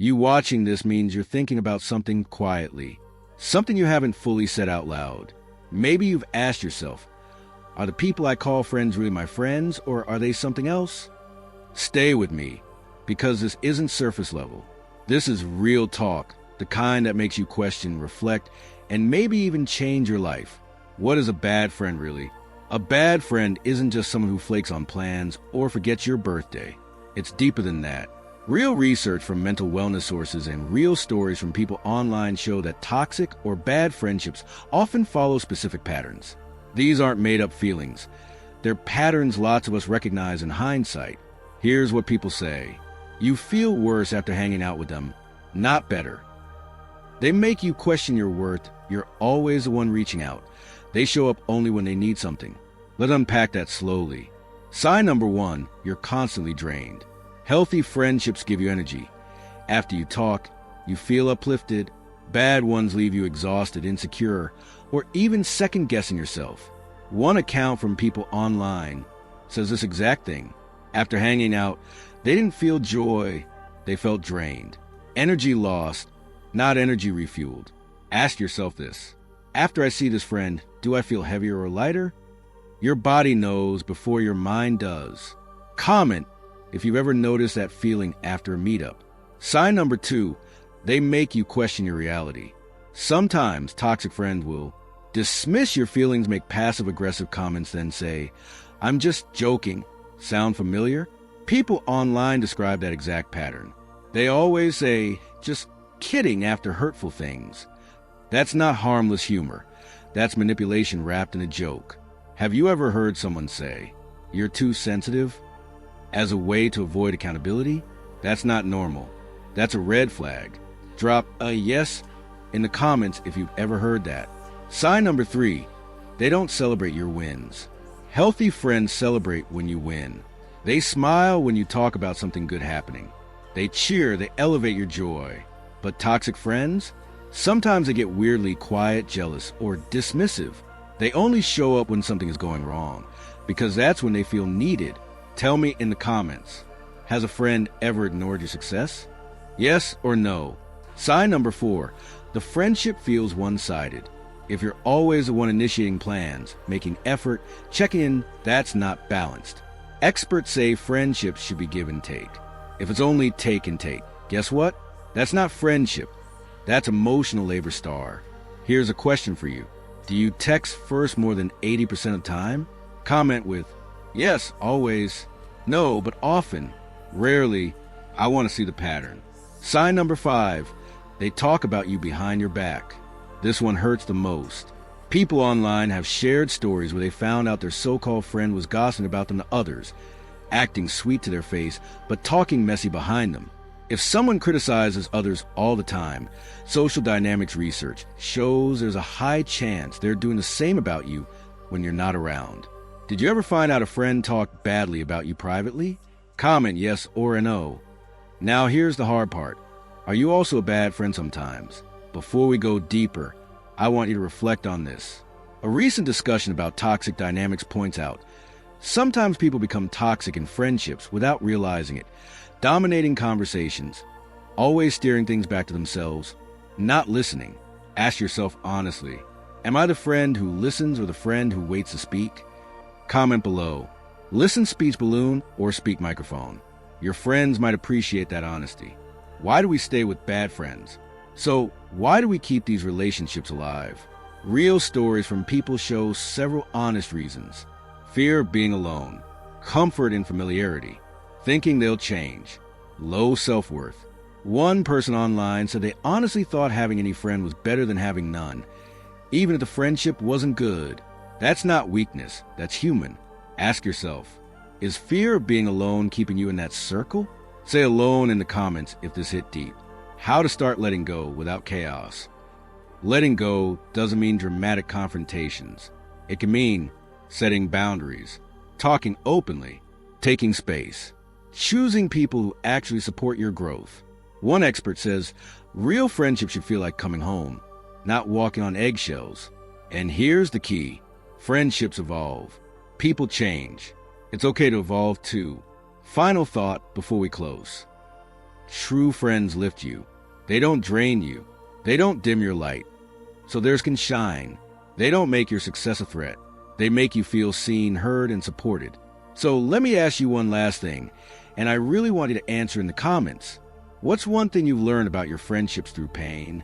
You watching this means you're thinking about something quietly, something you haven't fully said out loud. Maybe you've asked yourself, are the people I call friends really my friends, or are they something else? Stay with me, because this isn't surface level. This is real talk, the kind that makes you question, reflect, and maybe even change your life. What is a bad friend really? A bad friend isn't just someone who flakes on plans or forgets your birthday. It's deeper than that. Real research from mental wellness sources and real stories from people online show that toxic or bad friendships often follow specific patterns. These aren't made-up feelings. They're patterns lots of us recognize in hindsight. Here's what people say. You feel worse after hanging out with them, not better. They make you question your worth. You're always the one reaching out. They show up only when they need something. Let's unpack that slowly. Sign number 1, you're constantly drained. Healthy friendships give you energy. After you talk, you feel uplifted. Bad ones leave you exhausted, insecure, or even second-guessing yourself. One account from people online says this exact thing. After hanging out, they didn't feel joy, they felt drained. Energy lost, not energy refueled. Ask yourself this. After I see this friend, do I feel heavier or lighter? Your body knows before your mind does. Comment if you've ever noticed that feeling after a meetup. Sign number 2, they make you question your reality. Sometimes toxic friends will dismiss your feelings, make passive-aggressive comments, then say, I'm just joking. Sound familiar? People online describe that exact pattern. They always say, just kidding after hurtful things. That's not harmless humor. That's manipulation wrapped in a joke. Have you ever heard someone say, you're too sensitive, as a way to avoid accountability? That's not normal. That's a red flag. Drop a yes in the comments if you've ever heard that. Sign number 3, they don't celebrate your wins. Healthy friends celebrate when you win. They smile when you talk about something good happening. They cheer, they elevate your joy. But toxic friends? Sometimes they get weirdly quiet, jealous, or dismissive. They only show up when something is going wrong, because that's when they feel needed. Tell me in the comments, has a friend ever ignored your success? Yes or no? Sign number 4, the friendship feels one-sided. If you're always the one initiating plans, making effort, checking in, that's not balanced. Experts say friendships should be give and take. If it's only take and take, guess what? That's not friendship. That's emotional labor star. Here's a question for you. Do you text first more than 80% of the time? Comment with, yes, always. No, but often. Rarely. I want to see the pattern. Sign number 5, they talk about you behind your back. This one hurts the most. People online have shared stories where they found out their so-called friend was gossiping about them to others, acting sweet to their face, but talking messy behind them. If someone criticizes others all the time, social dynamics research shows there's a high chance they're doing the same about you when you're not around. Did you ever find out a friend talked badly about you privately? Comment yes or a no. Now here's the hard part. Are you also a bad friend sometimes? Before we go deeper, I want you to reflect on this. A recent discussion about toxic dynamics points out, sometimes people become toxic in friendships without realizing it, dominating conversations, always steering things back to themselves, not listening. Ask yourself honestly, am I the friend who listens or the friend who waits to speak? Comment below. Listen speech balloon or speak microphone. Your friends might appreciate that honesty. Why do we stay with bad friends? So, why do we keep these relationships alive? Real stories from people show several honest reasons. Fear of being alone, comfort in familiarity, thinking they'll change, low self-worth. One person online said they honestly thought having any friend was better than having none, even if the friendship wasn't good. That's not weakness, that's human. Ask yourself, is fear of being alone keeping you in that circle? Say alone in the comments if this hit deep. How to start letting go without chaos. Letting go doesn't mean dramatic confrontations. It can mean setting boundaries, talking openly, taking space, choosing people who actually support your growth. One expert says, real friendship should feel like coming home, not walking on eggshells. And here's the key. Friendships evolve. People change. It's okay to evolve too. Final thought before we close. True friends lift you. They don't drain you. They don't dim your light. So theirs can shine. They don't make your success a threat. They make you feel seen, heard, and supported. So let me ask you one last thing, and I really want you to answer in the comments. What's one thing you've learned about your friendships through pain?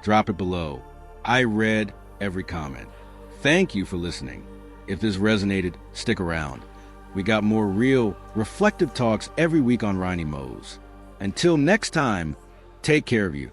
Drop it below. I read every comment. Thank you for listening. If this resonated, stick around. We got more real, reflective talks every week on ReinyMots. Until next time, take care of you.